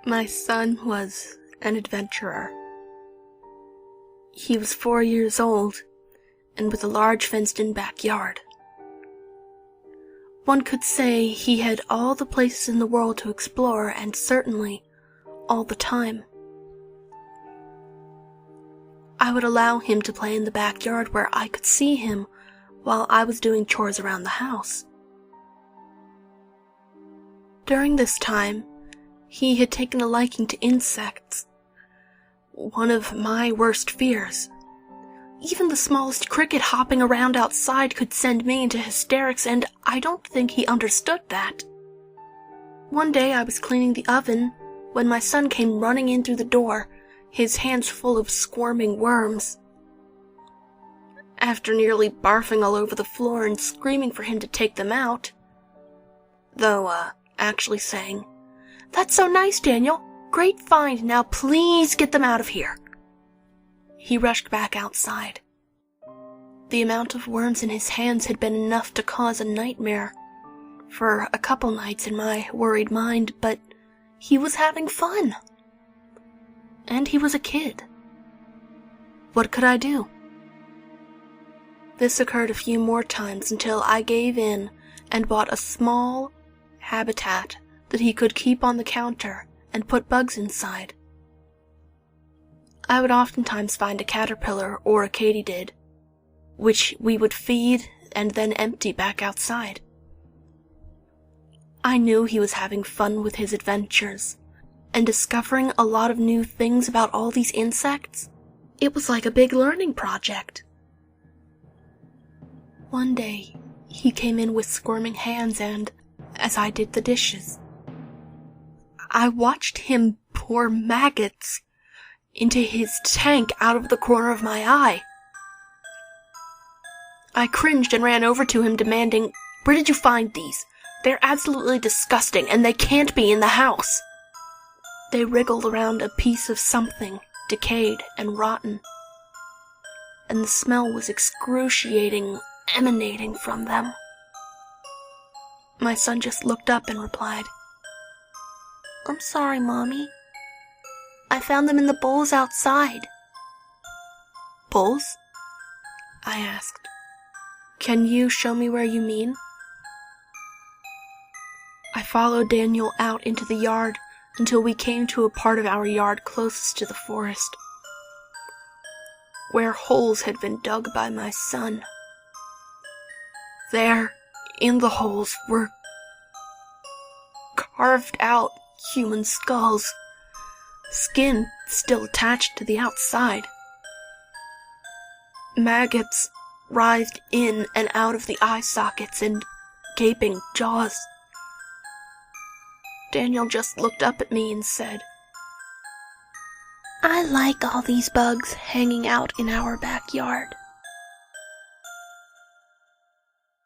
My son was an adventurer. He was 4 years old and with a large fenced-in backyard. One could say he had all the places in the world to explore, and certainly all the time. I would allow him to play in the backyard where I could see him while I was doing chores around the house. During this time, he had taken a liking to insects, one of my worst fears. Even the smallest cricket hopping around outside could send me into hysterics, and I don't think he understood that. One day I was cleaning the oven when my son came running in through the door, his hands full of squirming worms. After nearly barfing all over the floor and screaming for him to take them out, though, actually saying, "That's so nice, Daniel. Great find. Now please get them out of here," he rushed back outside. The amount of worms in his hands had been enough to cause a nightmare for a couple nights in my worried mind, but he was having fun. And he was a kid. What could I do? This occurred a few more times until I gave in and bought a small habitat that he could keep on the counter and put bugs inside. I would oftentimes find a caterpillar or a katydid, which we would feed and then empty back outside. I knew he was having fun with his adventures and discovering a lot of new things about all these insects. It was like a big learning project. One day, he came in with squirming hands and, as I did the dishes, I watched him pour maggots into his tank out of the corner of my eye. I cringed and ran over to him demanding, "Where did you find these? They're absolutely disgusting and they can't be in the house." They wriggled around a piece of something, decayed and rotten, and the smell was excruciating, emanating from them. My son just looked up and replied, "I'm sorry, Mommy. I found them in the bowls outside." "Bowls?" I asked. "Can you show me where you mean?" I followed Daniel out into the yard until we came to a part of our yard closest to the forest, where holes had been dug by my son. There, in the holes, were carved out human skulls, skin still attached to the outside. Maggots writhed in and out of the eye sockets and gaping jaws. Daniel just looked up at me and said, "I like all these bugs hanging out in our backyard."